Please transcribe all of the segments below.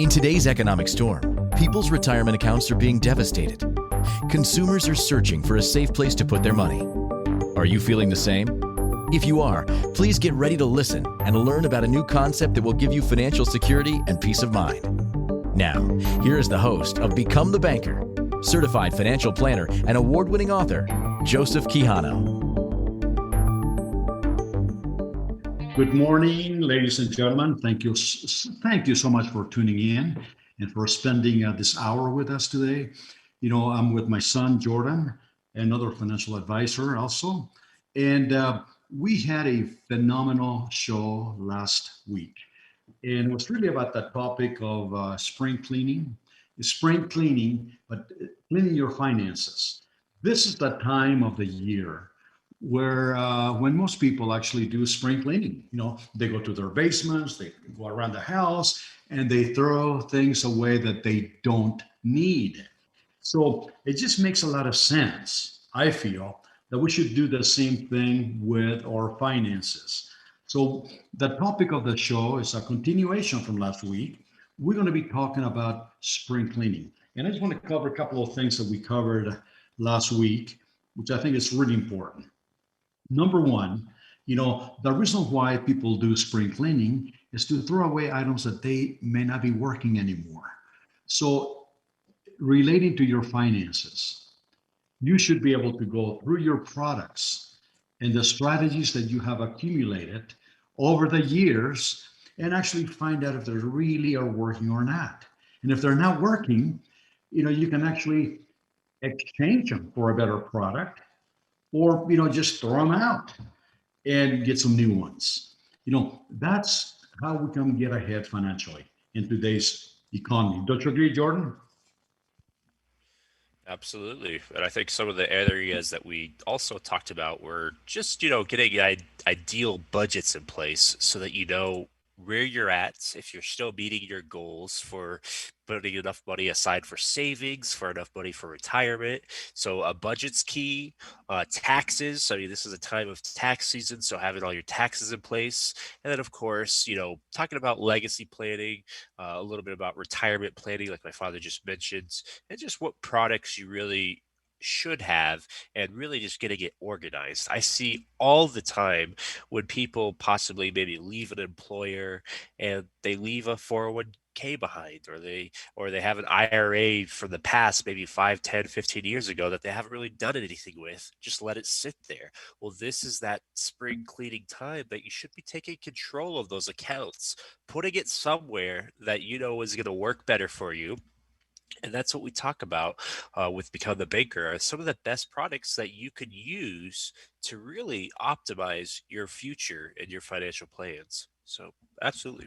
In today's economic storm, people's retirement accounts are being devastated. Consumers are searching for a safe place to put their money. Are you feeling the same? If you are, please get ready to listen and learn about a new concept that will give you financial security and peace of mind. Now, here is the host of Become the Banker, certified financial planner and award-winning author, Joseph Quijano. Good morning, ladies and gentlemen. Thank you so much for tuning in and for spending this hour with us today. You know, I'm with my son, Jordan, another financial advisor also. And we had a phenomenal show last week. And it was really about that topic of spring cleaning, but cleaning your finances. This is the time of the year where when most people actually do spring cleaning. You know, they go to their basements, they go around the house, and they throw things away that they don't need. So it just makes a lot of sense, I feel, that we should do the same thing with our finances. So the topic of the show is a continuation from last week. We're going to be talking about spring cleaning. And I just want to cover a couple of things that we covered last week, which I think is really important. Number one, you know, the reason why people do spring cleaning is to throw away items that they may not be working anymore. So relating to your finances, you should be able to go through your products and the strategies that you have accumulated over the years and actually find out if they really are working or not. And if they're not working, you know, you can actually exchange them for a better product, or, you know, just throw them out and get some new ones. You know, that's how we can get ahead financially in today's economy. Don't you agree, Jordan? Absolutely. And I think some of the areas that we also talked about were just, getting ideal budgets in place so that you know where you're at, if you're still meeting your goals for putting enough money aside for savings, for enough money for retirement. So a budget's key. Taxes. I mean, this is a time of tax season, so having all your taxes in place. And then, of course, talking about legacy planning, a little bit about retirement planning, like my father just mentioned, and just what products you really should have, and really just getting it organized. I see all the time when people possibly maybe leave an employer and they leave a 401k behind, or they have an IRA from the past, maybe 5, 10, 15 years ago, that they haven't really done anything with, just let it sit there. Well, this is that spring cleaning time that you should be taking control of those accounts, putting it somewhere that you know is going to work better for you. And that's what we talk about with Become the Banker, are some of the best products that you could use to really optimize your future and your financial plans. So, absolutely.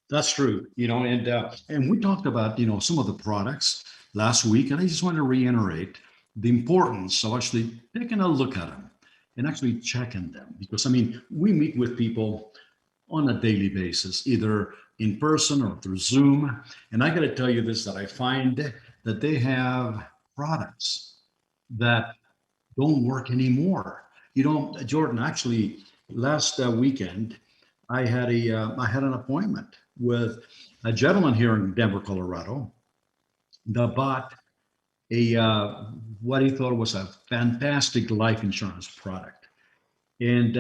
That's true. You know, and we talked about, you know, some of the products last week, and I just want to reiterate the importance of actually taking a look at them and actually checking them, because I mean, we meet with people on a daily basis, either in person or through Zoom. And I got to tell you this, that I find that they have products that don't work anymore. You know, Jordan, actually, last weekend, I had an appointment with a gentleman here in Denver, Colorado, that bought a what he thought was a fantastic life insurance product. And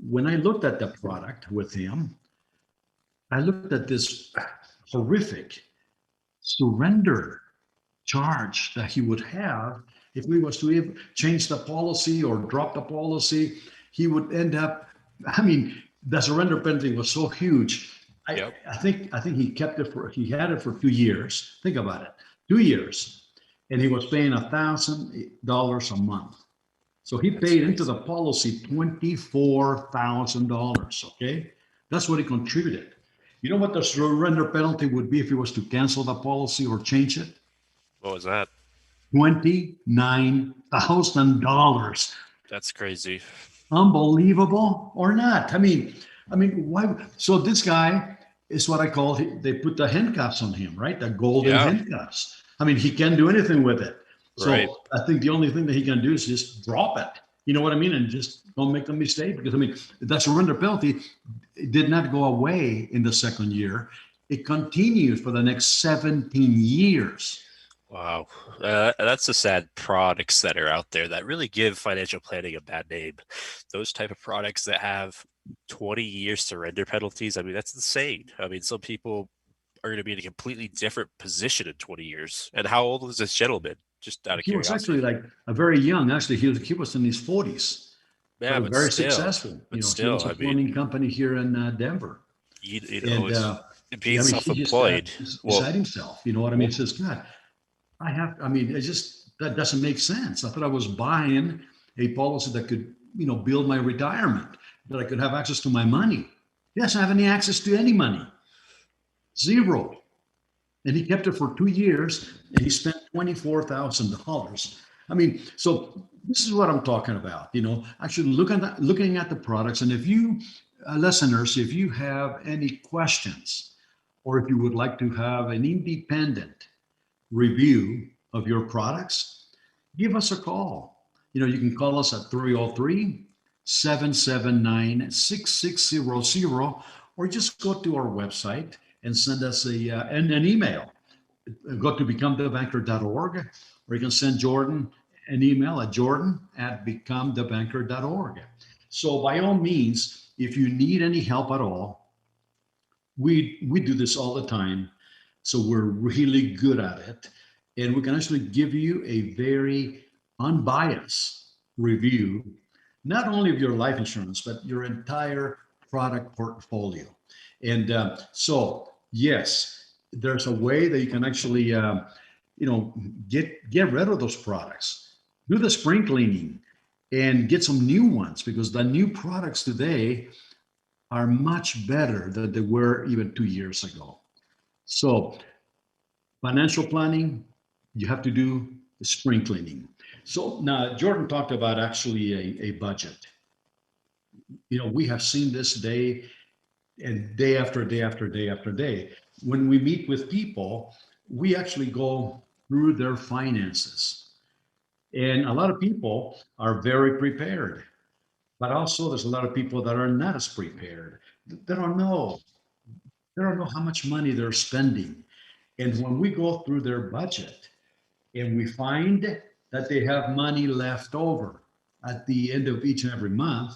when I looked at the product with him, I looked at this horrific surrender charge that he would have if we was to change the policy or drop the policy. He would end up, I mean, the surrender penalty was so huge. Yep. I think he had it for 2 years. Think about it, 2 years, and he was paying $1,000 a month. So he paid into the policy $24,000. Okay, that's what he contributed. You know what the surrender penalty would be if he was to cancel the policy or change it? What was that? $29,000. That's crazy. Unbelievable or not? I mean, why? So this guy is what I call, they put the handcuffs on him, right? The golden handcuffs. I mean, he can't do anything with it. So Right. I think the only thing that he can do is just drop it. You know what I mean? And just don't make a mistake, because I mean, that surrender penalty did not go away in the second year. It continues for the next 17 years. Wow. That's the sad products that are out there that really give financial planning a bad name. Those type of products that have 20 year surrender penalties. I mean, that's insane. I mean, some people are going to be in a completely different position in 20 years. And how old is this gentleman? Just out of He was actually curiosity. like a very young, actually, he was in his 40s, Yeah, but but very still, successful. He owns a I mean, plumbing company here in Denver. you know, And it's being I mean, he just got self-employed. Well, beside himself. You know what I mean? He says, God, I mean, that doesn't make sense. I thought I was buying a policy that could, build my retirement, that I could have access to my money. He doesn't have any access to any money, zero. And he kept it for 2 years and he spent $24,000. I mean, so this is what I'm talking about, actually looking at the products. And if you, listeners, if you have any questions, or if you would like to have an independent review of your products, give us a call. You can call us at 303-779-6600, or just go to our website and send us an email. Go to becomethebanker.org, or you can send Jordan an email at jordan@becomethebanker.org. So by all means, if you need any help at all, we do this all the time. So we're really good at it. And we can actually give you a very unbiased review, not only of your life insurance, but your entire product portfolio. And so, yes, there's a way that you can actually, get rid of those products, do the spring cleaning, and get some new ones, because the new products today are much better than they were even 2 years ago. So financial planning, you have to do the spring cleaning. So now Jordan talked about actually a budget. We have seen this day and day after day after day after day. When we meet with people, we actually go through their finances. And a lot of people are very prepared, but also there's a lot of people that are not as prepared. They don't know. They don't know how much money they're spending. And when we go through their budget and we find that they have money left over at the end of each and every month,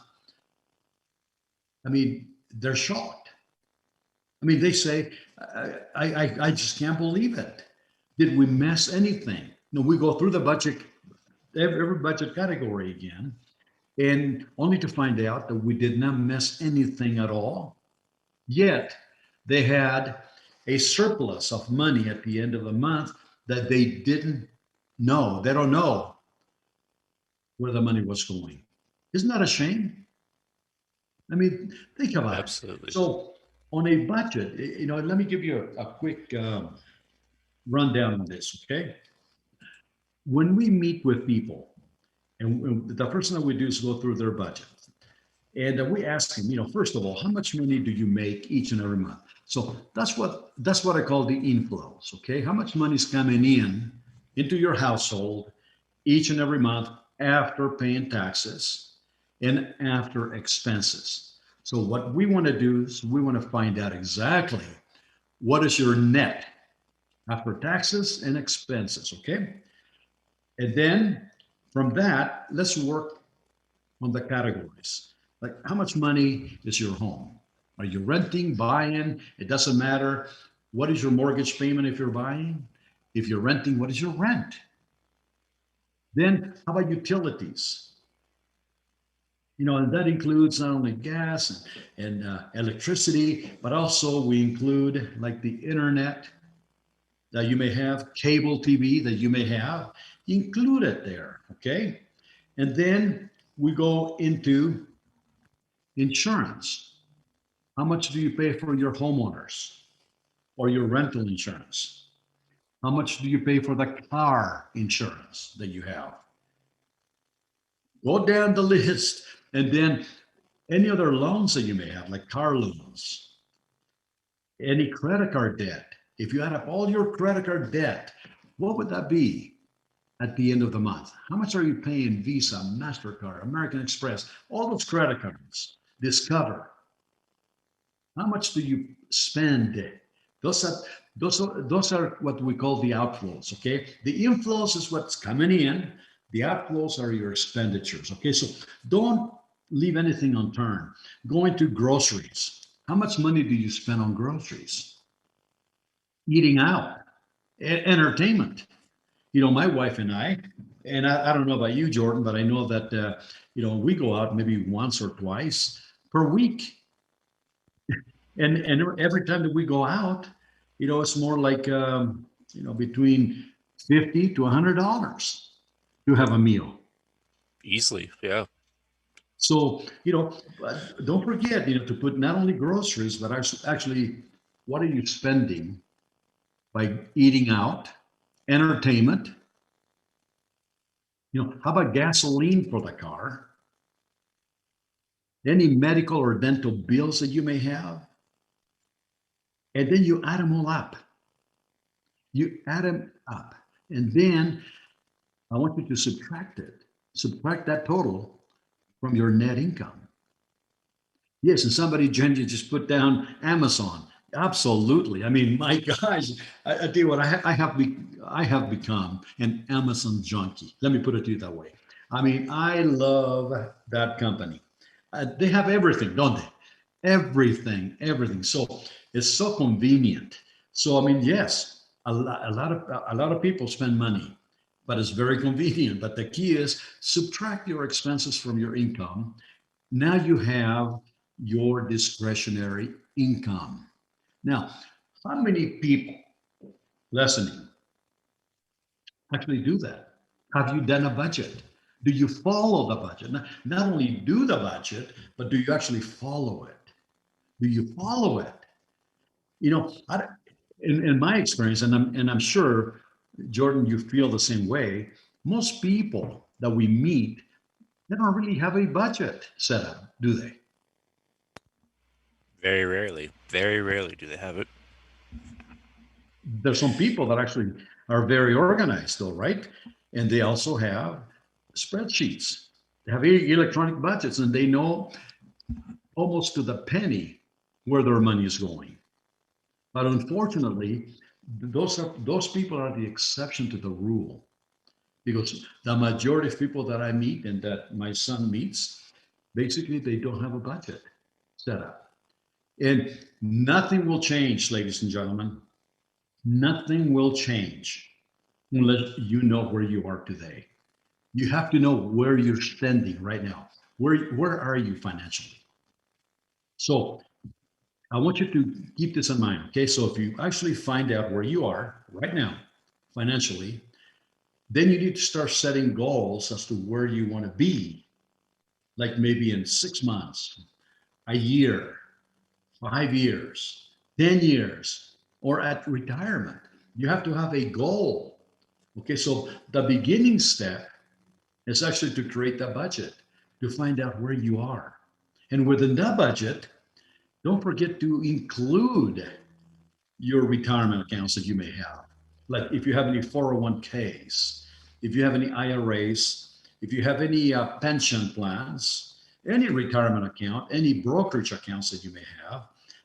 I mean, they're shocked. I mean, they say, I just can't believe it. Did we miss anything? No, we go through the budget, every budget category again, and only to find out that we did not miss anything at all. Yet they had a surplus of money at the end of the month that they didn't know. They don't know where the money was going. Isn't that a shame? I mean, think about it. absolutely. So on a budget, let me give you a quick rundown on this, okay? When we meet with people, and the first thing that we do is go through their budget. And we ask them, first of all, how much money do you make each and every month? So that's what I call the inflows, okay? How much money is coming into your household each and every month after paying taxes and after expenses. So what we want to do is we want to find out exactly what is your net after taxes and expenses, okay? And then from that, let's work on the categories. Like, how much money is your home? Are you renting, buying? It doesn't matter. What is your mortgage payment if you're buying? If you're renting, what is your rent? Then how about utilities? And that includes not only gas and electricity, but also we include like the internet that you may have, cable TV that you may have, include it there, okay? And then we go into insurance. How much do you pay for your homeowners or your rental insurance? How much do you pay for the car insurance that you have? Go down the list, and then any other loans that you may have, like car loans, any credit card debt. If you add up all your credit card debt, what would that be at the end of the month? How much are you paying Visa, MasterCard, American Express, all those credit cards, Discover? How much do you spend Those are those are what we call the outflows. Okay, the inflows is what's coming in. The outflows are your expenditures. Okay, so don't leave anything unturned. Going to groceries. How much money do you spend on groceries? Eating out, entertainment. My wife and I don't know about you, Jordan, but I know that we go out maybe once or twice per week, and every time that we go out, it's more like between $50 to $100 to have a meal. Easily, yeah. So don't forget to put not only groceries but actually what are you spending by eating out, entertainment. How about gasoline for the car? Any medical or dental bills that you may have? And then you add them all up. You add them up. And then I want you to subtract it. Subtract that total from your net income. Yes, and somebody generally just put down Amazon. Absolutely. I mean, my gosh, I tell you what, I have become an Amazon junkie. Let me put it to you that way. I mean, I love that company. They have everything, don't they? Everything, everything. So it's so convenient. So I mean, yes, a lot of people spend money, but it's very convenient. But the key is subtract your expenses from your income. Now you have your discretionary income. Now, how many people listening actually do that? Have you done a budget? Do you follow the budget? Not only do the budget, but do you actually follow it? Do you follow it? In my experience, and I'm sure, Jordan, you feel the same way. Most people that we meet, they don't really have a budget set up, do they? Very rarely do they have it. There's some people that actually are very organized, though, right? And they also have spreadsheets. They have electronic budgets, and they know almost to the penny where their money is going. But unfortunately, those people are the exception to the rule, because the majority of people that I meet and that my son meets, basically they don't have a budget set up. And nothing will change, ladies and gentlemen. Nothing will change unless you know where you are today. You have to know where you're standing right now. Where are you financially? So I want you to keep this in mind. Okay, so if you actually find out where you are right now financially, then you need to start setting goals as to where you want to be, like maybe in 6 months, a year, 5 years, 10 years, or at retirement. You have to have a goal. Okay, so the beginning step is actually to create a budget, to find out where you are. And within that budget, don't forget to include your retirement accounts that you may have. Like if you have any 401ks, if you have any IRAs, if you have any pension plans, any retirement account, any brokerage accounts that you may have,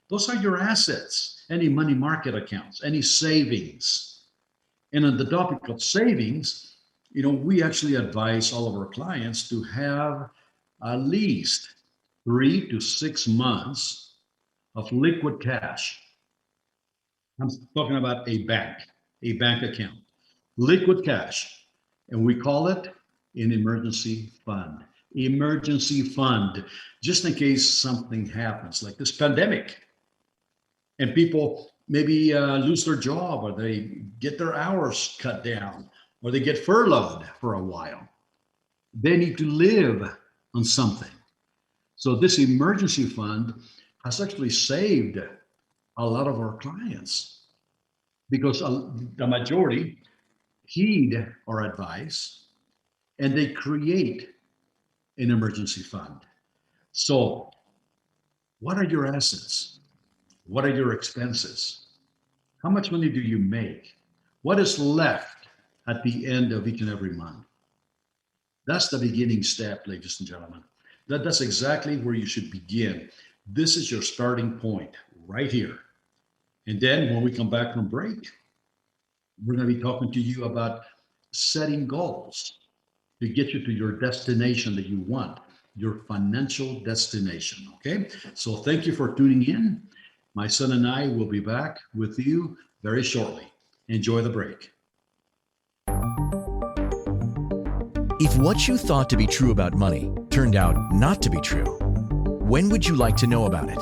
those are your assets. Any money market accounts, any savings. And on the topic of savings, we actually advise all of our clients to have at least 3 to 6 months of liquid cash. I'm talking about a bank account, liquid cash, and we call it an emergency fund. Emergency fund, just in case something happens, like this pandemic, and people maybe lose their job, or they get their hours cut down, or they get furloughed for a while. They need to live on something. So this emergency fund has actually saved a lot of our clients, because the majority heed our advice and they create an emergency fund. So, what are your assets? What are your expenses? How much money do you make? What is left at the end of each and every month? That's the beginning step, ladies and gentlemen. That's exactly where you should begin. This is your starting point right here. And then when we come back from break, we're going to be talking to you about setting goals to get you to your destination that you want, your financial destination. Okay. So thank you for tuning in. My son and I will be back with you very shortly. Enjoy the break. If what you thought to be true about money turned out not to be true, when would you like to know about it?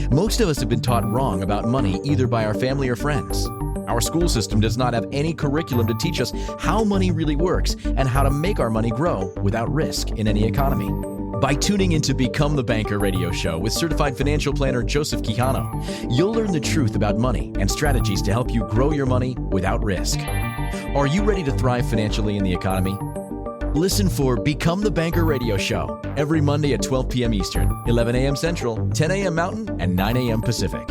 Most of us have been taught wrong about money either by our family or friends. Our school system does not have any curriculum to teach us how money really works and how to make our money grow without risk in any economy. By tuning into Become the Banker radio show with certified financial planner Joseph Quijano, you'll learn the truth about money and strategies to help you grow your money without risk. Are you ready to thrive financially in the economy? Listen for Become the Banker radio show every Monday at 12 p.m. Eastern, 11 a.m. Central, 10 a.m. Mountain, and 9 a.m. Pacific.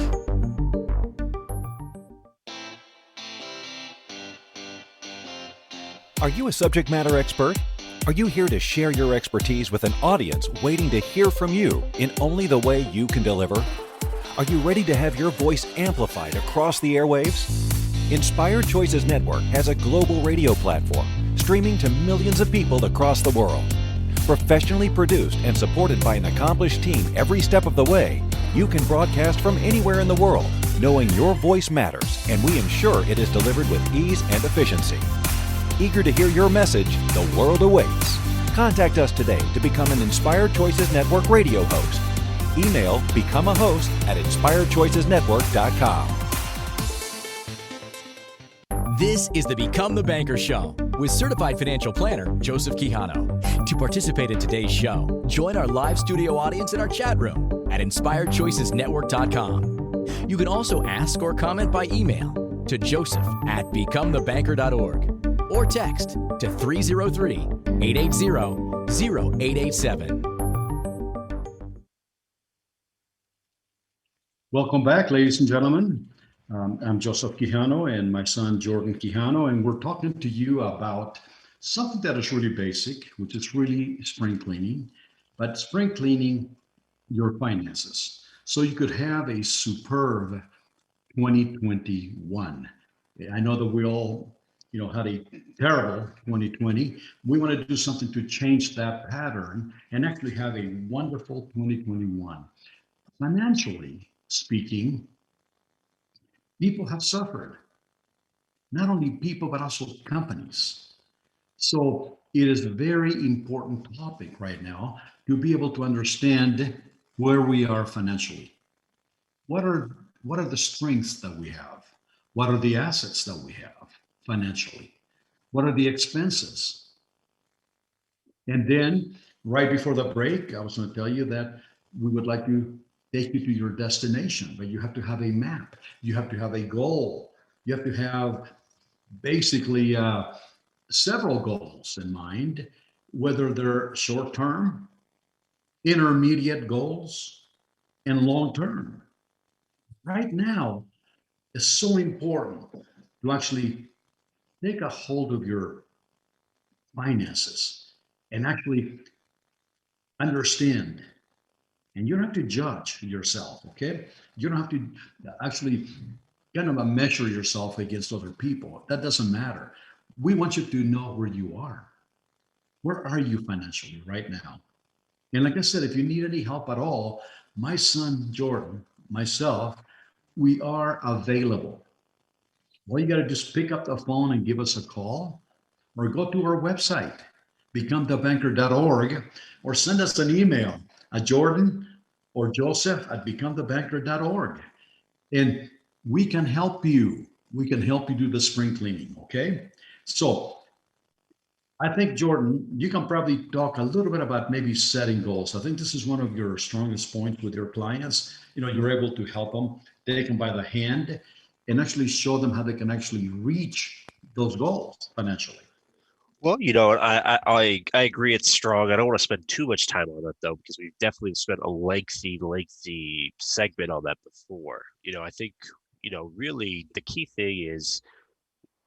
Are you a subject matter expert? Are you here to share your expertise with an audience waiting to hear from you in only the way you can deliver? Are you ready to have your voice amplified across the airwaves? Inspired Choices Network has a global radio platform streaming to millions of people across the world. Professionally produced and supported by an accomplished team every step of the way, you can broadcast from anywhere in the world, knowing your voice matters, and we ensure it is delivered with ease and efficiency. Eager to hear your message, the world awaits. Contact us today to become an Inspired Choices Network radio host. Email becomeahost@inspiredchoicesnetwork.com. This is the Become the Banker show with certified financial planner Joseph Quijano. To participate in today's show, join our live studio audience in our chat room at inspiredchoicesnetwork.com. You can also ask or comment by email to joseph@becomethebanker.org or text to 303-880-0887. Welcome back, ladies and gentlemen. I'm Joseph Quijano and my son Jordan Quijano, and we're talking to you about something that is really basic, which is really spring cleaning, but spring cleaning your finances so you could have a superb 2021. I know that we all, had a terrible 2020. We want to do something to change that pattern and actually have a wonderful 2021. Financially speaking, people have suffered. Not only people, but also companies. So it is a very important topic right now to be able to understand where we are financially. What are the strengths that we have? What are the assets that we have financially? What are the expenses? And then right before the break, I was going to tell you that we would like to take you to your destination, but you have to have a map. You have to have a goal. You have to have basically several goals in mind, whether they're short-term, intermediate goals, and long-term. Right now, it's so important to actually take a hold of your finances and actually understand. And you don't have to judge yourself, okay? You don't have to actually kind of measure yourself against other people. That doesn't matter. We want you to know where you are. Where are you financially right now? And like I said, if you need any help at all, my son Jordan, myself, we are available. All you got to just pick up the phone and give us a call, or go to our website, becomethebanker.org, or send us an email at Jordan or Joseph at becomethebanker.org. And we can help you. We can help you do the spring cleaning, okay? So I think, Jordan, you can probably talk a little bit about maybe setting goals. I think this is one of your strongest points with your clients. You're able to help them, take them by the hand, and actually show them how they can actually reach those goals financially. Well, I agree it's strong. I don't want to spend too much time on it, though, because we've definitely spent a lengthy segment on that before. I think, really the key thing is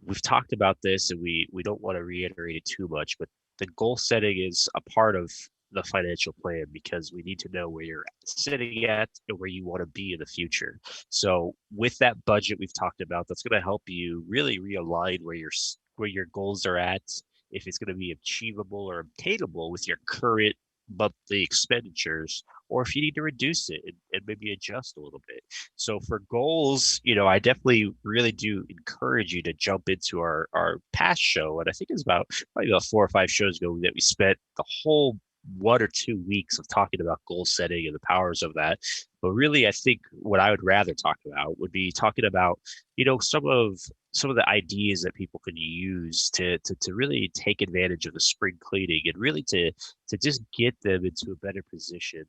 we've talked about this and we don't want to reiterate it too much, but the goal setting is a part of the financial plan, because we need to know where you're sitting at and where you want to be in the future. So with that budget we've talked about, that's going to help you really realign where your goals are at, if it's going to be achievable or obtainable with your current monthly expenditures, or if you need to reduce it and maybe adjust a little bit. So for goals, I definitely really do encourage you to jump into our past show. And I think it's probably about 4 or 5 shows ago that we spent the whole 1 or 2 weeks of talking about goal setting and the powers of that. But really, I think what I would rather talk about would be talking about, some of the ideas that people can use to really take advantage of the spring cleaning, and really to just get them into a better position,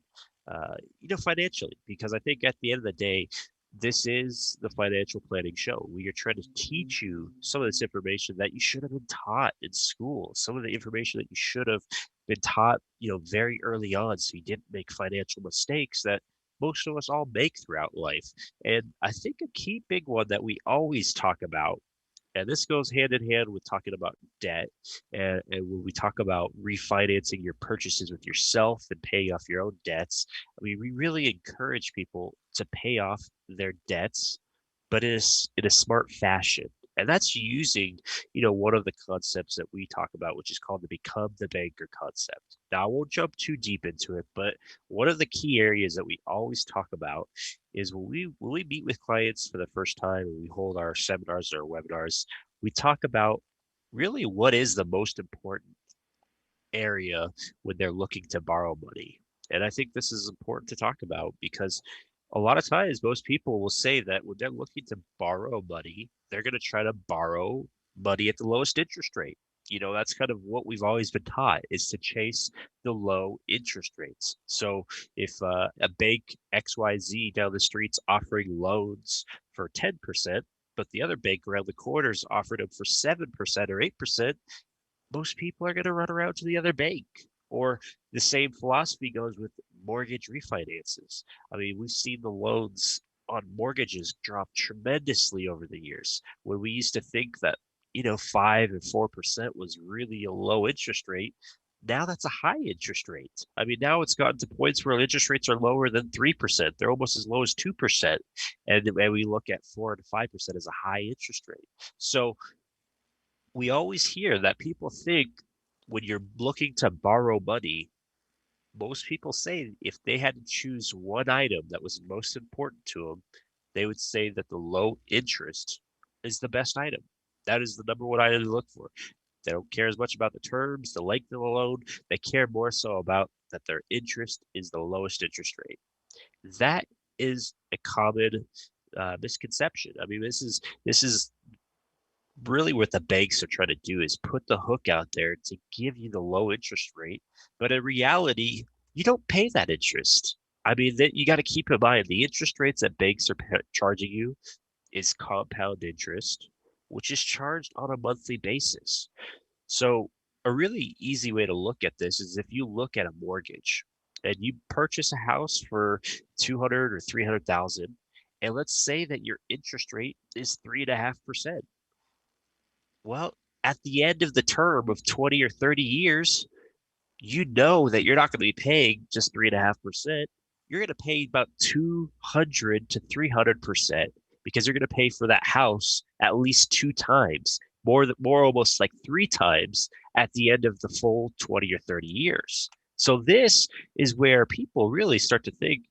financially. Because I think at the end of the day, this is the financial planning show. We are trying to teach you some of this information that you should have been taught in school, some of the information that you should have been taught, very early on, so you didn't make financial mistakes that most of us all make throughout life. And I think a key big one that we always talk about, and this goes hand in hand with talking about debt, and when we talk about refinancing your purchases with yourself and paying off your own debts, I mean, we really encourage people to pay off their debts, but in a smart fashion. And that's using, one of the concepts that we talk about, which is called the become the banker concept. Now, I won't jump too deep into it, but one of the key areas that we always talk about is when we meet with clients for the first time and we hold our seminars or webinars, we talk about really what is the most important area when they're looking to borrow money. And I think this is important to talk about, because a lot of times most people will say that when they're looking to borrow money, they're going to try to borrow money at the lowest interest rate. That's kind of what we've always been taught, is to chase the low interest rates. So if a bank XYZ down the street's offering loans for 10%, but the other bank around the corner is offering them for 7% or 8%, most people are going to run around to the other bank. Or the same philosophy goes with mortgage refinances. I mean, we've seen the loans on mortgages drop tremendously over the years. When we used to think that, 5 and 4% was really a low interest rate, now that's a high interest rate. I mean, now it's gotten to points where interest rates are lower than 3%. They're almost as low as 2%. And we look at 4 to 5% as a high interest rate. So we always hear that people think when you're looking to borrow money, most people say if they had to choose one item that was most important to them, they would say that the low interest is the best item. That is the number one item to look for. They don't care as much about the terms, the length of the loan. They care more so about that their interest is the lowest interest rate. That is a common misconception. I mean, this is really what the banks are trying to do, is put the hook out there to give you the low interest rate, but in reality, you don't pay that interest. I mean, that you got to keep in mind, the interest rates that banks are charging you is compound interest, which is charged on a monthly basis. So a really easy way to look at this is if you look at a mortgage and you purchase a house for 200 or 300,000, and let's say that your interest rate is 3.5%. Well, at the end of the term of 20 or 30 years, you know that you're not going to be paying just 3.5%. You're going to pay about 200 to 300%, because you're going to pay for that house at least 2 times, more almost like 3 times at the end of the full 20 or 30 years. So this is where people really start to think,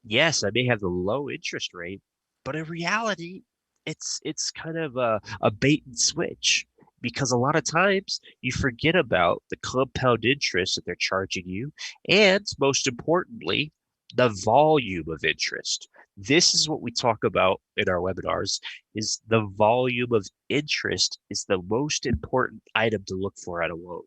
yes, I may have the low interest rate, but in reality, it's kind of a bait and switch, because a lot of times you forget about the compound interest that they're charging you, and most importantly, the volume of interest. This is what we talk about in our webinars, is the volume of interest is the most important item to look for at a loan.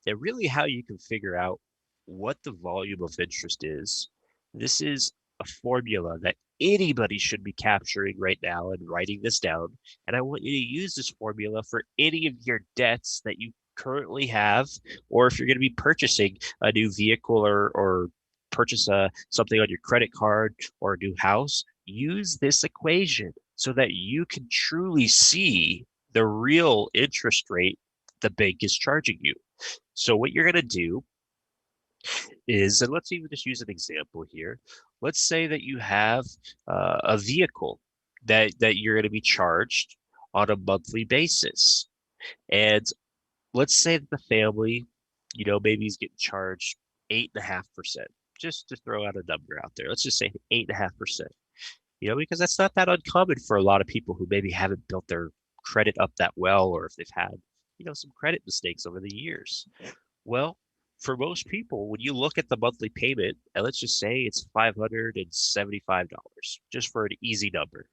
And really how you can figure out what the volume of interest is. This is a formula that anybody should be capturing right now and writing this down. And I want you to use this formula for any of your debts that you currently have, or if you're going to be purchasing a new vehicle, or purchase something on your credit card, or a new house. Use this equation so that you can truly see the real interest rate the bank is charging you. So what you're going to do is, and let's even just use an example here. Let's say that you have a vehicle that you're going to be charged on a monthly basis. And let's say that the family, maybe is getting charged 8.5%. Just to throw out a number out there. Let's just say 8.5%. Because that's not that uncommon for a lot of people who maybe haven't built their credit up that well, or if they've had, some credit mistakes over the years. Well, for most people, when you look at the monthly payment, and let's just say it's $575, just for an easy number.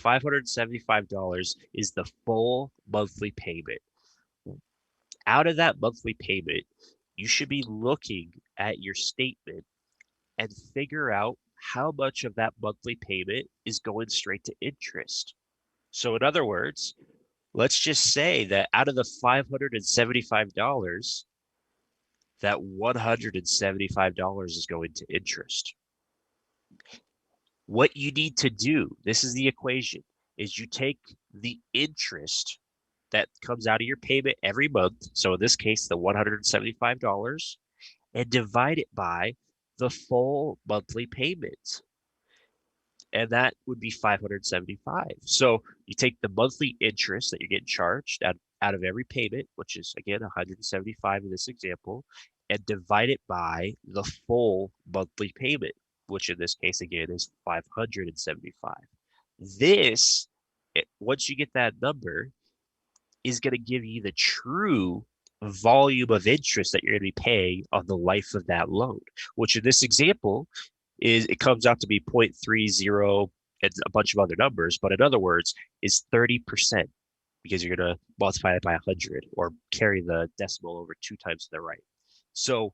$575 is the full monthly payment. Out of that monthly payment, you should be looking at your statement and figure out how much of that monthly payment is going straight to interest. So in other words, let's just say that out of the $575, that $175 is going to interest. What you need to do, this is the equation, is you take the interest that comes out of your payment every month, so in this case, the $175, and divide it by the full monthly payment. And that would be 575. So you take the monthly interest that you're getting charged out of every payment, which is again 175 in this example, and divide it by the full monthly payment, which in this case again is 575. This, once you get that number, is going to give you the true volume of interest that you're going to be paying on the life of that loan, which in this example it comes out to be 0.30 and a bunch of other numbers, but in other words, is 30%, because you're going to multiply it by 100 or carry the decimal over 2 times to the right. So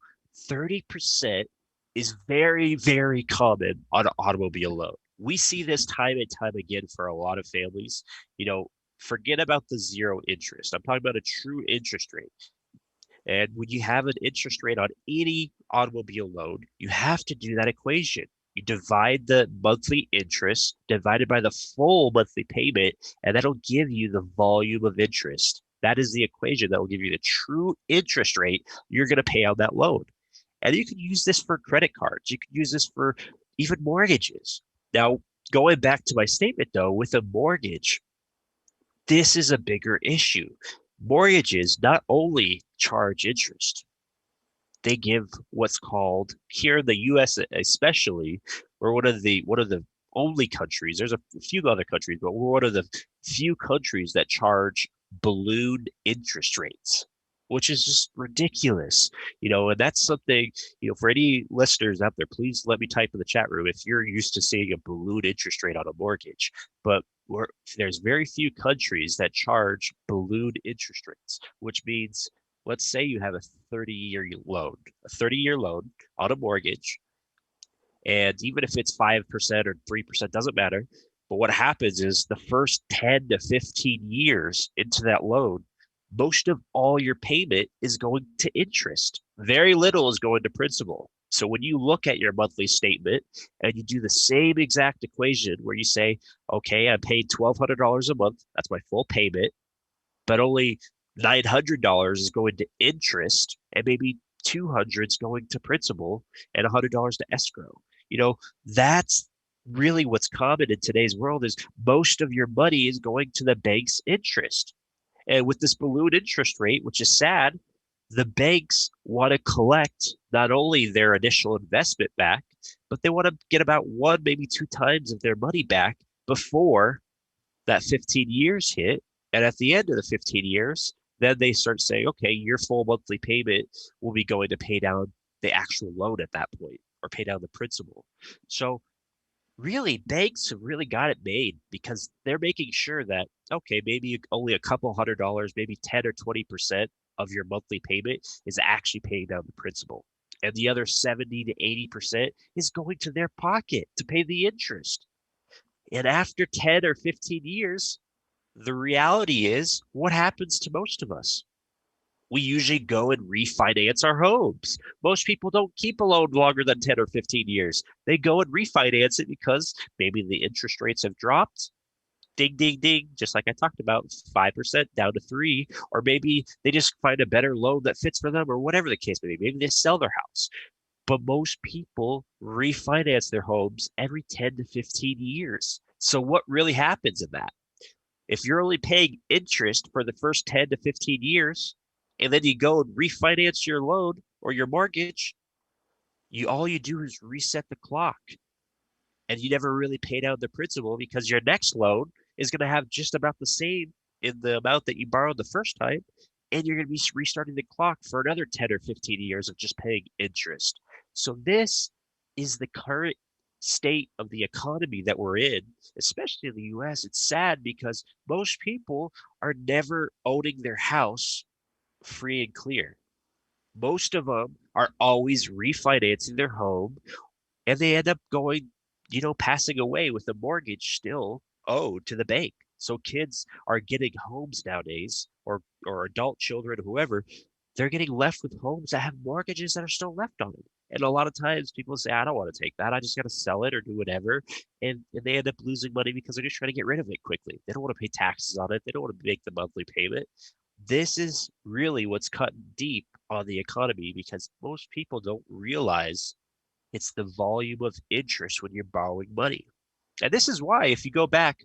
30% is very, very common on an automobile loan. We see this time and time again for a lot of families. Forget about the zero interest. I'm talking about a true interest rate. And when you have an interest rate on any automobile loan, you have to do that equation. You divide the monthly interest divided by the full monthly payment, and that'll give you the volume of interest. That is the equation that will give you the true interest rate you're going to pay on that loan. And you can use this for credit cards. You can use this for even mortgages. Now, going back to my statement, though, with a mortgage, this is a bigger issue. Mortgages not only charge interest, they give what's called, here in the US especially, we're one of the only countries, there's a few other countries, but we're one of the few countries that charge balloon interest rates, which is just ridiculous. And that's something, for any listeners out there, please let me type in the chat room if you're used to seeing a balloon interest rate on a mortgage. But there's very few countries that charge balloon interest rates, which means, let's say you have a 30-year loan on a mortgage, and even if it's 5% or 3%, doesn't matter. But what happens is the first 10 to 15 years into that loan, most of all your payment is going to interest. Very little is going to principal. So when you look at your monthly statement and you do the same exact equation where you say, okay, I paid $1,200 a month, that's my full payment, but only $900 is going to interest, and maybe $200 is going to principal, and $100 to escrow. That's really what's common in today's world, is most of your money is going to the bank's interest. And with this balloon interest rate, which is sad, the banks want to collect not only their initial investment back, but they want to get about 1, maybe 2 times of their money back before that 15 years hit. And at the end of the 15 years, then they start saying, okay, your full monthly payment will be going to pay down the actual loan at that point, or pay down the principal. So really, banks have really got it made, because they're making sure that, okay, maybe only a couple $100, maybe 10 or 20% of your monthly payment is actually paying down the principal. And the other 70 to 80% is going to their pocket to pay the interest. And after 10 or 15 years, the reality is, what happens to most of us? We usually go and refinance our homes. Most people don't keep a loan longer than 10 or 15 years. They go and refinance it because maybe the interest rates have dropped, ding, ding, ding, just like I talked about, 5% down to 3, or maybe they just find a better loan that fits for them, or whatever the case may be. Maybe they sell their house. But most people refinance their homes every 10 to 15 years. So what really happens in that? If you're only paying interest for the first 10 to 15 years, and then you go and refinance your loan or your mortgage, all you do is reset the clock, and you never really pay down the principal because your next loan is going to have just about the same in the amount that you borrowed the first time, and you're going to be restarting the clock for another 10 or 15 years of just paying interest. So this is the current state of the economy that we're in, especially in the US. It's sad because most people are never owning their house free and clear. Most of them are always refinancing their home, and they end up going, passing away with a mortgage still owed to the bank. So kids are getting homes nowadays, or adult children, whoever, they're getting left with homes that have mortgages that are still left on them. And a lot of times people say, I don't want to take that. I just got to sell it or do whatever. And they end up losing money because they're just trying to get rid of it quickly. They don't want to pay taxes on it. They don't want to make the monthly payment. This is really what's cutting deep on the economy, because most people don't realize it's the volume of interest when you're borrowing money. And this is why, if you go back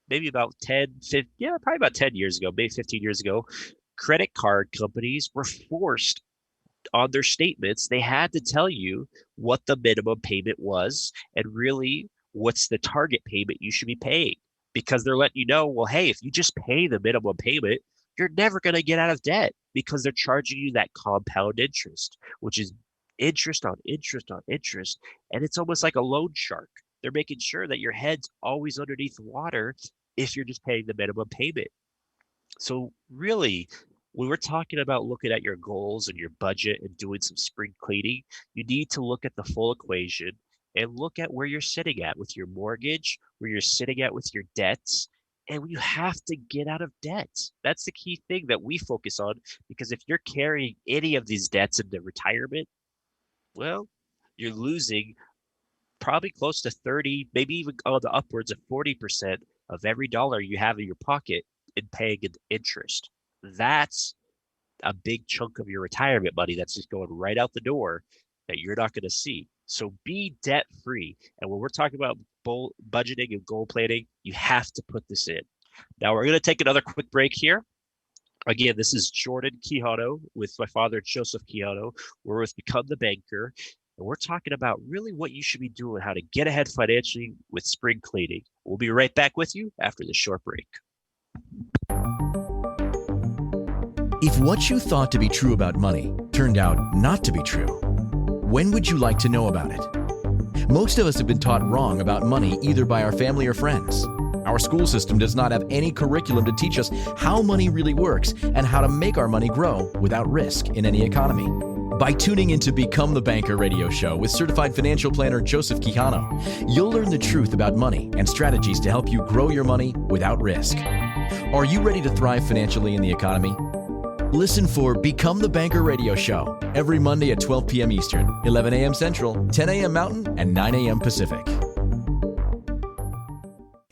maybe about 10, probably about 10 years ago, maybe 15 years ago, credit card companies were forced on their statements. They had to tell you what the minimum payment was and really what's the target payment you should be paying, because they're letting you know, well, hey, if you just pay the minimum payment, you're never going to get out of debt, because they're charging you that compound interest, which is interest on interest on interest. And it's almost like a loan shark. They're making sure that your head's always underneath water if you're just paying the minimum payment. So really, when we're talking about looking at your goals and your budget and doing some spring cleaning, you need to look at the full equation and look at where you're sitting at with your mortgage, where you're sitting at with your debts, and you have to get out of debt. That's the key thing that we focus on, because if you're carrying any of these debts into retirement, well, you're losing probably close to 30, maybe even on the upwards of 40% of every dollar you have in your pocket in paying interest. That's a big chunk of your retirement money that's just going right out the door that you're not going to see. So be debt free. And when we're talking about budgeting and goal planning, you have to put this in. Now we're going to take another quick break here. Again, this is Jordan Quijano with my father, Joseph Quijano. We're with Become the Banker. And we're talking about really what you should be doing, how to get ahead financially with spring cleaning. We'll be right back with you after this short break. If what you thought to be true about money turned out not to be true, when would you like to know about it? Most of us have been taught wrong about money either by our family or friends. Our school system does not have any curriculum to teach us how money really works and how to make our money grow without risk in any economy. By tuning into Become the Banker radio show with certified financial planner Joseph Quijano, you'll learn the truth about money and strategies to help you grow your money without risk. Are you ready to thrive financially in the economy? Listen for Become the Banker radio show every Monday at 12 p.m. Eastern, 11 a.m. Central, 10 a.m. Mountain, and 9 a.m. Pacific.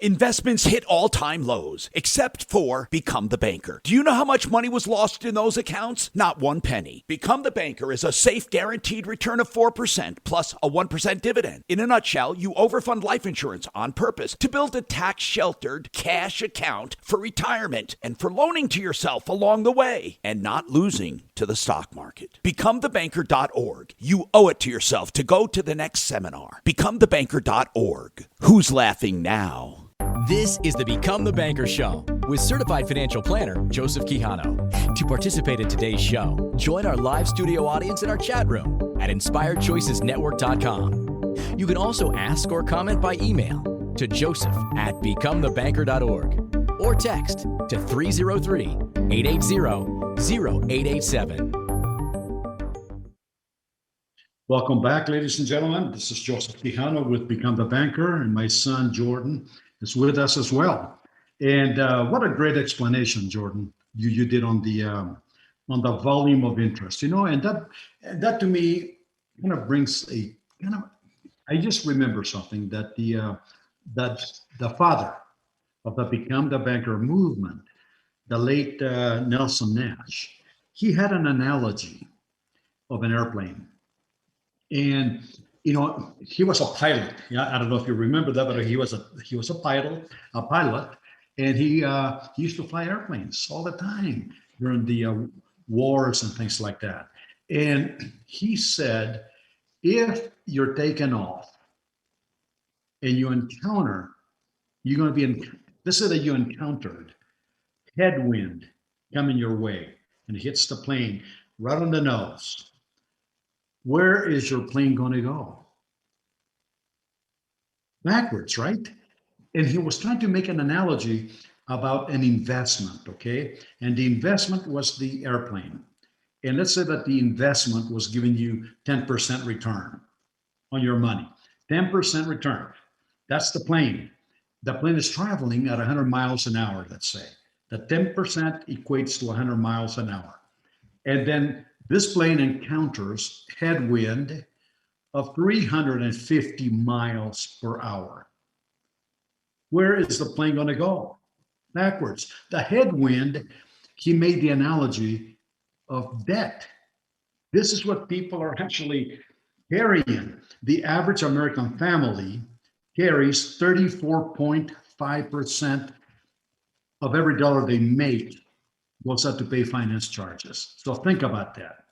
Investments hit all-time lows, except for Become the Banker. Do you know how much money was lost in those accounts? Not one penny. Become the Banker is a safe, guaranteed return of 4% plus a 1% dividend. In a nutshell, you overfund life insurance on purpose to build a tax-sheltered cash account for retirement and for loaning to yourself along the way and not losing to the stock market. BecomeTheBanker.org. You owe it to yourself to go to the next seminar. BecomeTheBanker.org. Who's laughing now? This is the Become the Banker show with certified financial planner Joseph Quijano. To participate in today's show, join our live studio audience in our chat room at inspiredchoicesnetwork.com. You can also ask or comment by email to joseph@becomethebanker.org or text to 303-880-0887. Welcome back, ladies and gentlemen. This is Joseph Quijano with Become the Banker, and my son Jordan is with us as well. And what a great explanation, Jordan, you did on the volume of interest, and that to me kind of brings I just remember something that the father of the Become the Banker movement, the late Nelson Nash, he had an analogy of an airplane. And he was a pilot. Yeah, I don't know if you remember that, but he was a pilot, and he used to fly airplanes all the time during the wars and things like that. And he said, if you're taken off and you're going to be let's say that you encountered headwind coming your way, and it hits the plane right on the nose. Where is your plane going to go? Backwards, right? And he was trying to make an analogy about an investment, okay? And the investment was the airplane. And let's say that the investment was giving you 10% return on your money. 10% return. That's the plane. The plane is traveling at 100 miles an hour, let's say. The 10% equates to 100 miles an hour. And then this plane encounters headwind of 350 miles per hour. Where is the plane going to go? Backwards. The headwind, he made the analogy of debt. This is what people are actually carrying. The average American family carries 34.5% of every dollar they make goes out to pay finance charges. So think about that.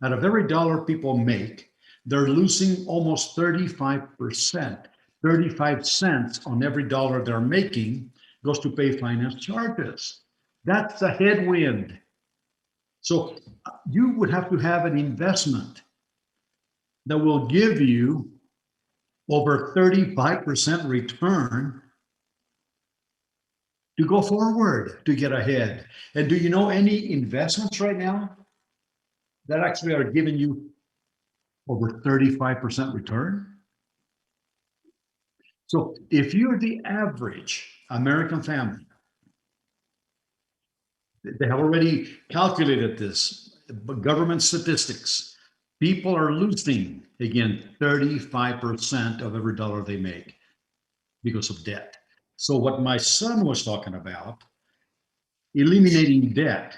Out of every dollar people make, they're losing almost 35%. 35 cents on every dollar they're making goes to pay finance charges. That's a headwind. So you would have to have an investment that will give you over 35% return to go forward, to get ahead. And do you know any investments right now that actually are giving you over 35% return? So if you're the average American family, they have already calculated this, government statistics, people are losing, again, 35% of every dollar they make because of debt. So what my son was talking about, eliminating debt,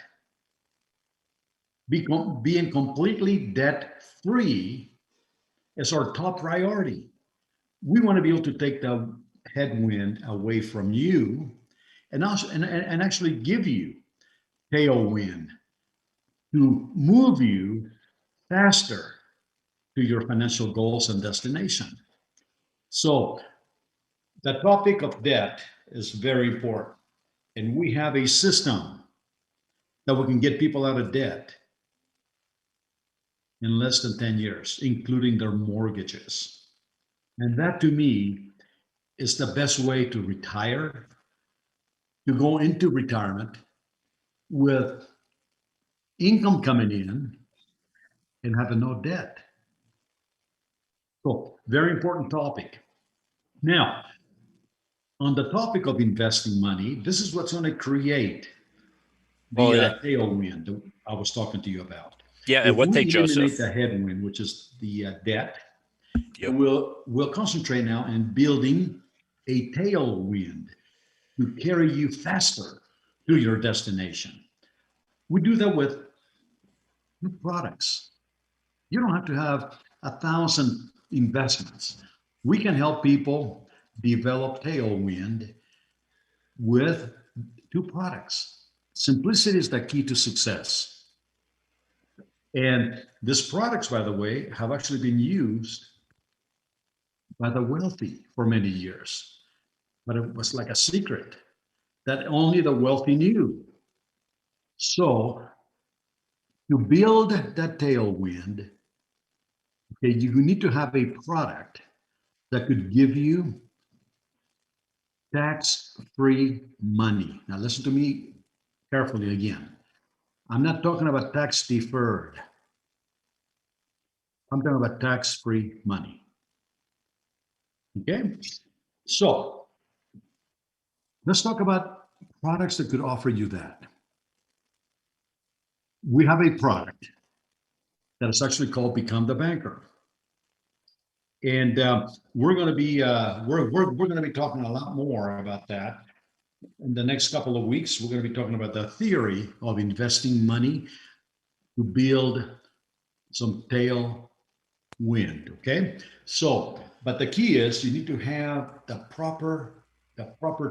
being completely debt-free is our top priority. We want to be able to take the headwind away from you and actually give you tailwind to move you faster to your financial goals and destination. So the topic of debt is very important. And we have a system that we can get people out of debt in less than 10 years, including their mortgages. And that to me is the best way to retire, to go into retirement with income coming in and having no debt. So very important topic. Now, on the topic of investing money, this is what's going to create the tailwind that I was talking to you about. Yeah, and one thing, Joseph, eliminate the headwind, which is the debt, we'll concentrate now in building a tailwind to carry you faster to your destination. We do that with new products. You don't have to have 1,000 investments. We can help people develop tailwind with 2 products. Simplicity is the key to success. And these products, by the way, have actually been used by the wealthy for many years. But it was like a secret that only the wealthy knew. So to build that tailwind, okay, you need to have a product that could give you tax-free money. Now listen to me carefully again. I'm not talking about tax deferred. I'm talking about tax-free money. Okay, so let's talk about products that could offer you that. We have a product that is actually called Become the Banker, and we're going to be talking a lot more about that in the next couple of weeks, we're going to be talking about the theory of investing money to build some tailwind. Okay. So, but the key is you need to have the proper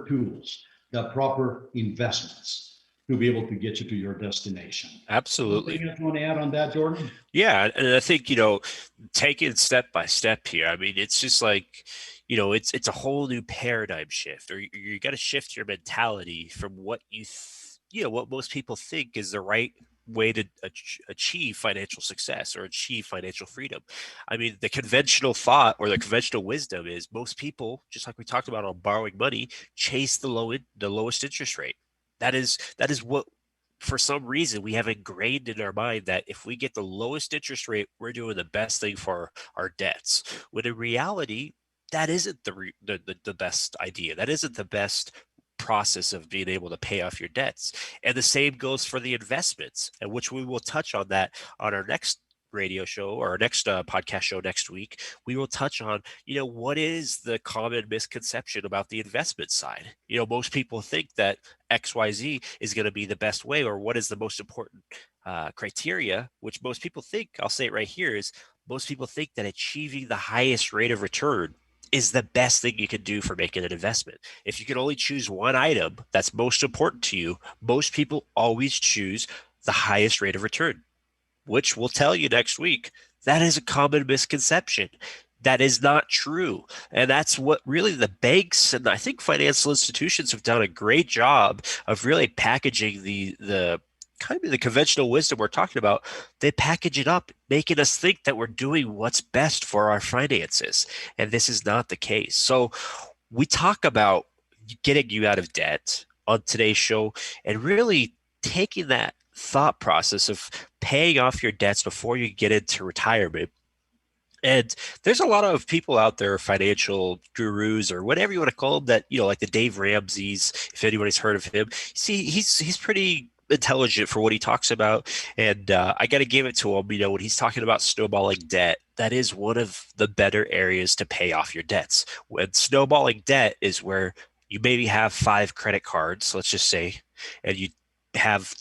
tools, the proper investments to be able to get you to your destination. Absolutely. Anything else you want to add on that, Jordan? Yeah, and I think, take it step by step here. I mean, it's just like, it's a whole new paradigm shift, or you got to shift your mentality from what what most people think is the right way to achieve financial success or achieve financial freedom. I mean, the conventional thought or the conventional wisdom is most people, just like we talked about on borrowing money, chase the lowest interest rate. That is what, for some reason, we have ingrained in our mind that if we get the lowest interest rate, we're doing the best thing for our debts. When in reality, that isn't the best idea. That isn't the best process of being able to pay off your debts. And the same goes for the investments, and which we will touch on that on our next radio show or our next podcast show next week. We will touch on, what is the common misconception about the investment side. Most people think that XYZ is going to be the best way, or what is the most important criteria, which most people think, I'll say it right here, is most people think that achieving the highest rate of return is the best thing you can do for making an investment. If you can only choose one item that's most important to you, most people always choose the highest rate of return, which we'll tell you next week. That is a common misconception. That is not true. And that's what really the banks and I think financial institutions have done a great job of really packaging the kind of the conventional wisdom we're talking about. They package it up, making us think that we're doing what's best for our finances. And this is not the case. So we talk about getting you out of debt on today's show and really taking that thought process of paying off your debts before you get into retirement. And there's a lot of people out there, financial gurus or whatever you want to call them, that, like the Dave Ramsey's, if anybody's heard of him. See, he's pretty intelligent for what he talks about. And I got to give it to him, when he's talking about snowballing debt, that is one of the better areas to pay off your debts. When snowballing debt is where you maybe have 5 credit cards, let's just say, and you have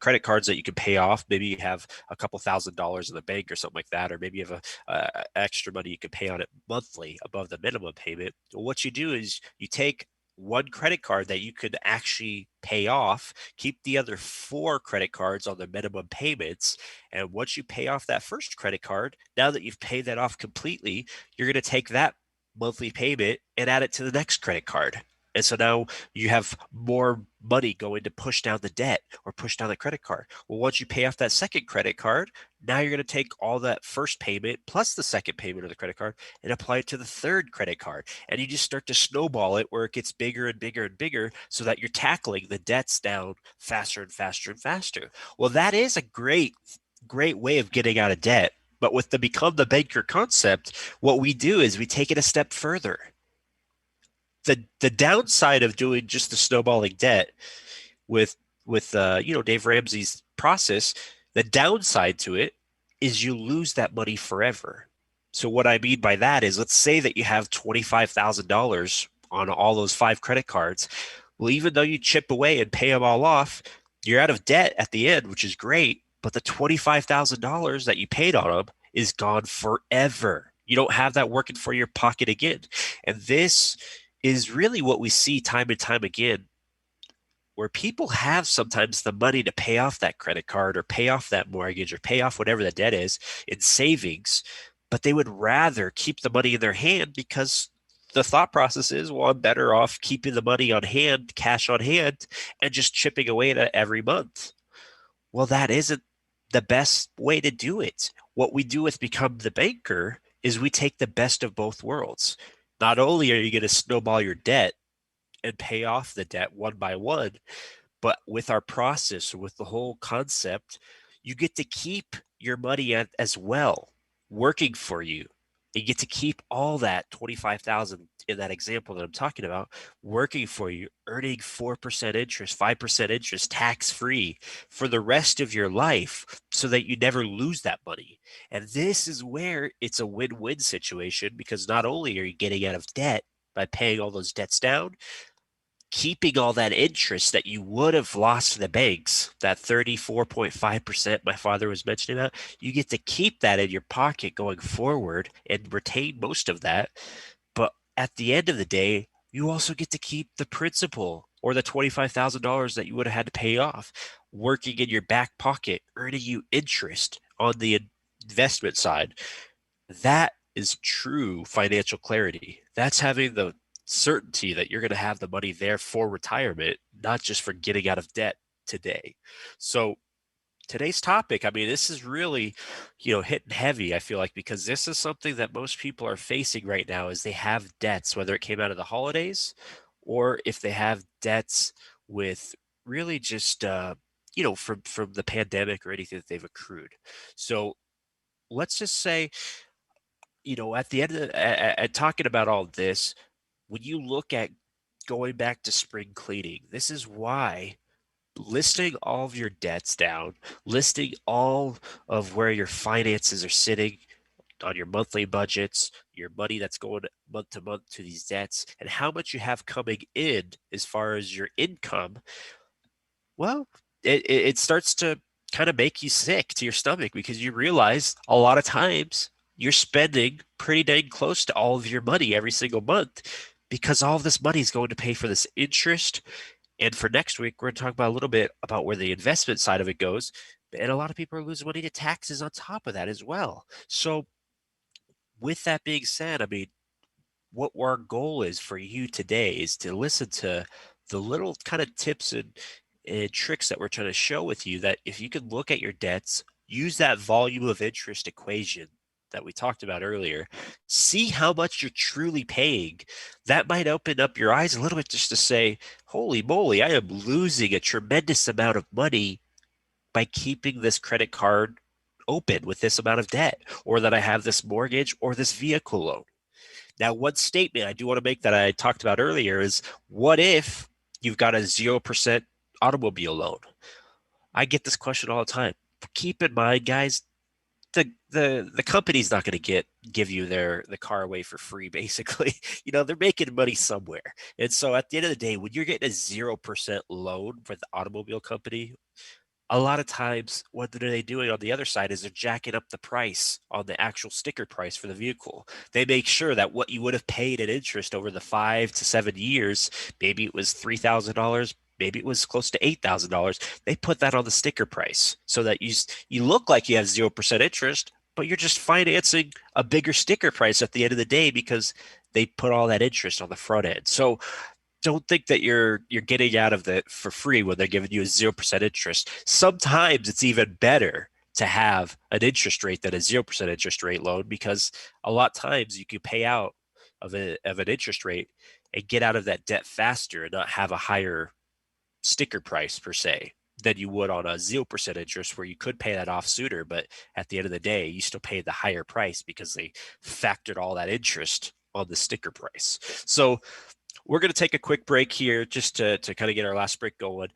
credit cards that you can pay off. Maybe you have a couple $1,000s in the bank or something like that, or maybe you have a extra money you can pay on it monthly above the minimum payment. What you do is you take one credit card that you could actually pay off, keep the other 4 credit cards on the minimum payments. And once you pay off that first credit card, now that you've paid that off completely, you're going to take that monthly payment and add it to the next credit card. And so now you have more money going to push down the debt or push down the credit card. Well, once you pay off that second credit card, now you're going to take all that first payment plus the second payment of the credit card and apply it to the third credit card. And you just start to snowball it where it gets bigger and bigger and bigger so that you're tackling the debts down faster and faster and faster. Well, that is a great way of getting out of debt. But with the become the banker concept, what we do is we take it a step further. The downside of doing just the snowballing debt with Dave Ramsey's process, the downside to it is you lose that money forever. So what I mean by that is, let's say that you have $25,000 on all those 5 credit cards. Well, even though you chip away and pay them all off, you're out of debt at the end, which is great. But the $25,000 that you paid on them is gone forever. You don't have that working for your pocket again. And this is really what we see time and time again, where people have sometimes the money to pay off that credit card or pay off that mortgage or pay off whatever the debt is in savings, but they would rather keep the money in their hand because the thought process is, well, I'm better off keeping the money on hand, cash on hand, and just chipping away at it every month. Well, that isn't the best way to do it. What we do with Become the Banker is we take the best of both worlds. Not only are you going to snowball your debt and pay off the debt one by one, but with our process, with the whole concept, you get to keep your money as well, working for you. You get to keep all that 25,000 in that example that I'm talking about, working for you, earning 4% interest, 5% interest, tax-free for the rest of your life so that you never lose that money. And this is where it's a win-win situation, because not only are you getting out of debt by paying all those debts down, keeping all that interest that you would have lost to the banks, that 34.5% my father was mentioning about, you get to keep that in your pocket going forward and retain most of that. But at the end of the day, you also get to keep the principal or the $25,000 that you would have had to pay off working in your back pocket, earning you interest on the investment side. That is true financial clarity. That's having the certainty that you're going to have the money there for retirement, not just for getting out of debt today. So today's topic, I mean, this is really, hitting heavy, I feel like, because this is something that most people are facing right now is they have debts, whether it came out of the holidays or if they have debts with really just, from the pandemic or anything that they've accrued. So let's just say, at the end of at talking about all this, when you look at going back to spring cleaning, this is why listing all of your debts down, listing all of where your finances are sitting on your monthly budgets, your money that's going month to month to these debts, and how much you have coming in as far as your income, well, it starts to kind of make you sick to your stomach because you realize a lot of times you're spending pretty dang close to all of your money every single month because all of this money is going to pay for this interest. And for next week, we're going to talk about a little bit about where the investment side of it goes. And a lot of people are losing money to taxes on top of that as well. So with that being said, I mean, what our goal is for you today is to listen to the little kind of tips and tricks that we're trying to show with you, that if you can look at your debts, use that volume of interest equation that we talked about earlier, see how much you're truly paying. That might open up your eyes a little bit just to say, holy moly, I am losing a tremendous amount of money by keeping this credit card open with this amount of debt, or that I have this mortgage or this vehicle loan. Now, one statement I do want to make that I talked about earlier is, what if you've got a 0% automobile loan? I get this question all the time. Keep in mind, guys, the company's not going to give you the car away for free, basically. They're making money somewhere. And so at the end of the day, when you're getting a 0% loan for the automobile company, a lot of times what are they doing on the other side is they're jacking up the price on the actual sticker price for the vehicle. They make sure that what you would have paid in interest over the 5 to 7 years, maybe it was $3,000, maybe it was close to $8,000. They put that on the sticker price so that you look like you have 0% interest, but you're just financing a bigger sticker price at the end of the day because they put all that interest on the front end. So don't think that you're getting out of it for free when they're giving you a 0% interest. Sometimes it's even better to have an interest rate than a 0% interest rate loan, because a lot of times you can pay out of an interest rate and get out of that debt faster and not have a higher sticker price per se than you would on a 0% interest, where you could pay that off sooner, but at the end of the day, you still pay the higher price because they factored all that interest on the sticker price. So we're going to take a quick break here just to kind of get our last break going.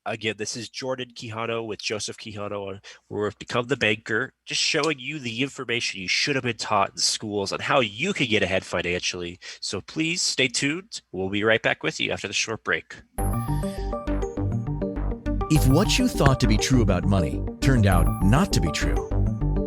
Again, this is Jordan Quijano with Joseph Quijano, where we've become the banker, just showing you the information you should have been taught in schools on how you can get ahead financially. So please stay tuned. We'll be right back with you after the short break. If what you thought to be true about money turned out not to be true,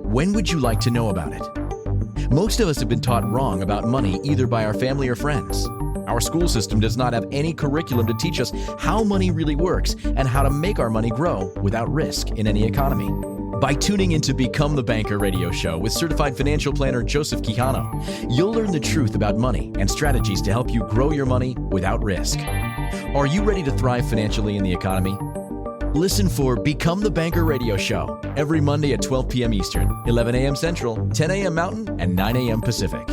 when would you like to know about it? Most of us have been taught wrong about money either by our family or friends. Our school system does not have any curriculum to teach us how money really works and how to make our money grow without risk in any economy. By tuning into Become the Banker radio show with certified financial planner Joseph Quijano, you'll learn the truth about money and strategies to help you grow your money without risk. Are you ready to thrive financially in the economy? Listen for Become the Banker radio show every Monday at 12 p.m. Eastern, 11 a.m. Central, 10 a.m. Mountain, and 9 a.m. Pacific.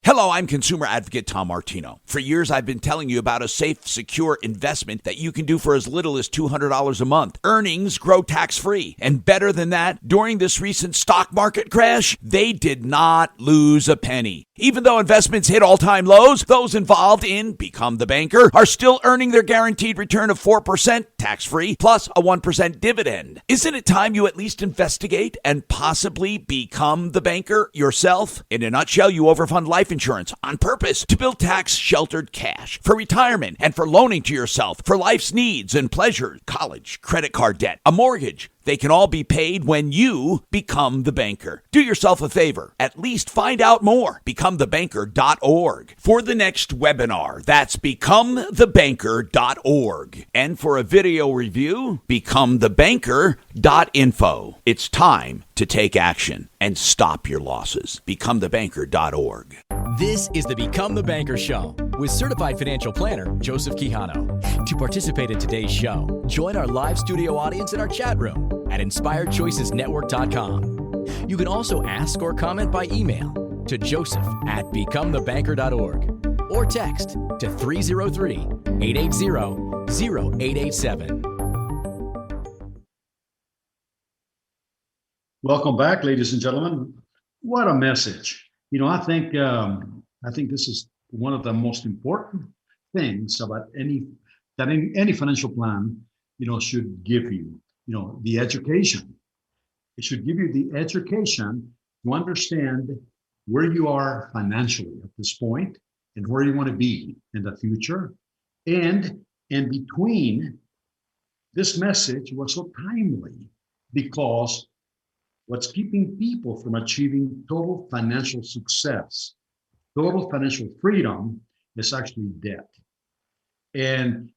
Hello, I'm consumer advocate Tom Martino. For years, I've been telling you about a safe, secure investment that you can do for as little as $200 a month. Earnings grow tax-free. And better than that, during this recent stock market crash, they did not lose a penny. Even though investments hit all-time lows, those involved in Become the Banker are still earning their guaranteed return of 4% tax-free plus a 1% dividend. Isn't it time you at least investigate and possibly become the banker yourself? In a nutshell, you overfund life insurance on purpose to build tax-sheltered cash for retirement and for loaning to yourself for life's needs and pleasures, college, credit card debt, a mortgage. They can all be paid when you become the banker. Do yourself a favor. At least find out more. BecomeTheBanker.org. For the next webinar, that's BecomeTheBanker.org. And for a video review, BecomeTheBanker.info. It's time to take action and stop your losses. BecomeTheBanker.org. This is the Become the Banker Show with certified financial planner Joseph Quijano. To participate in today's show, join our live studio audience in our chat room at inspiredchoicesnetwork.com. You can also ask or comment by email to joseph@becomethebanker.org or text to 303-880-0887. Welcome back, ladies and gentlemen. What a message. I think this is one of the most important things about any financial plan, should give you, the education. It should give you the education to understand where you are financially at this point and where you want to be in the future. And in between, this message was so timely because what's keeping people from achieving total financial success, total financial freedom, is actually debt. And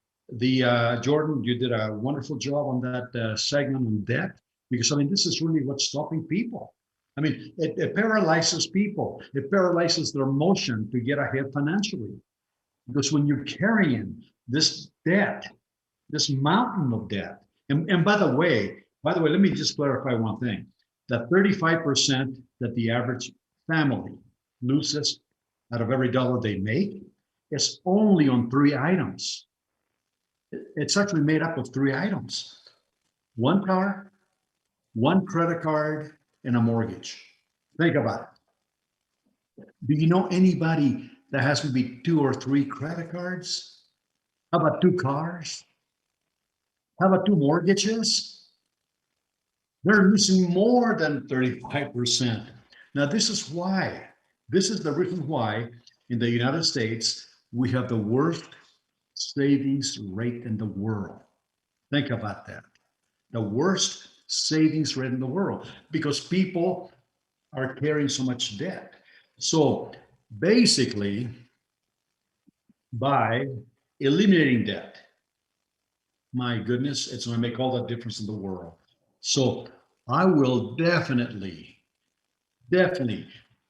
Jordan, you did a wonderful job on that segment on debt, because this is really what's stopping people. It paralyzes people. It paralyzes their motion to get ahead financially, because when you're carrying this debt, this mountain of debt, and by the way, let me just clarify one thing: that 35% that the average family loses out of every dollar they make is only on 3 items. It's actually made up of 3 items: one car, one credit card, and a mortgage. Think about it. Do you know anybody that has maybe 2 or 3 credit cards? How about 2 cars? How about 2 mortgages? They're losing more than 35%. Now, this is the reason why in the United States, we have the worst savings rate in the world. Think about that. The worst savings rate in the world, because people are carrying so much debt. So basically, by eliminating debt, my goodness, it's going to make all the difference in the world. So I will definitely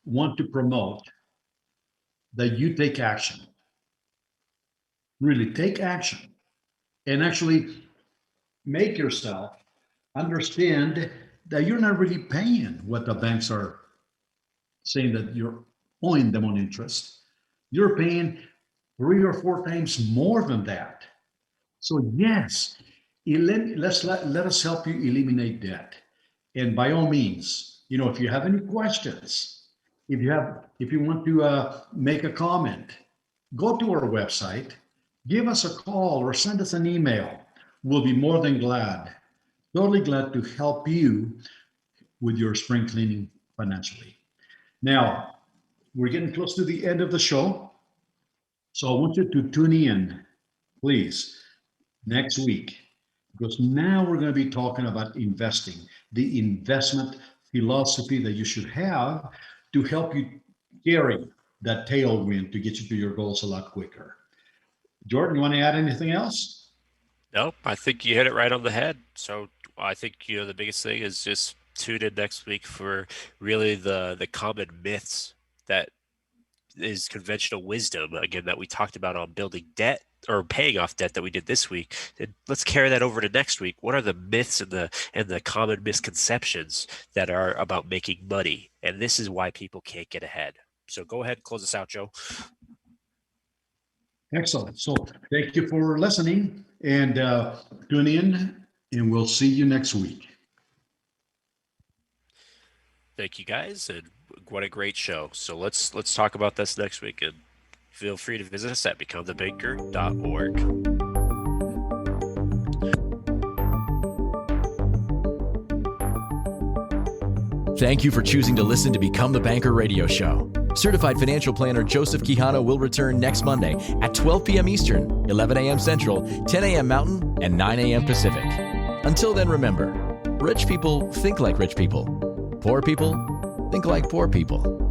want to promote that you take action. Really take action and actually make yourself understand that you're not really paying what the banks are saying that you're owing them on interest. You're paying 3 or 4 times more than that. So yes, let us help you eliminate debt. And by all means, if you have any questions, if you want to make a comment, go to our website, give us a call or send us an email. We'll be more than totally glad to help you with your spring cleaning financially. Now, we're getting close to the end of the show. So I want you to tune in, please, next week, because now we're going to be talking about investing, the investment philosophy that you should have to help you carry that tailwind to get you to your goals a lot quicker. Jordan, you want to add anything else? Nope, I think you hit it right on the head. So I think, the biggest thing is just tune in next week for really the common myths that is conventional wisdom, again, that we talked about on building debt or paying off debt that we did this week. And let's carry that over to next week. What are the myths and the common misconceptions that are about making money? And this is why people can't get ahead. So go ahead and close us out, Joe. Excellent. So thank you for listening, and tune in, and we'll see you next week. Thank you, guys, and what a great show. So let's talk about this next week, and feel free to visit us at becomethebanker.org. Thank you for choosing to listen to Become the Banker radio show. Certified financial planner Joseph Quijano will return next Monday at 12 p.m. Eastern, 11 a.m. Central, 10 a.m. Mountain, and 9 a.m. Pacific. Until then, remember, rich people think like rich people. Poor people think like poor people.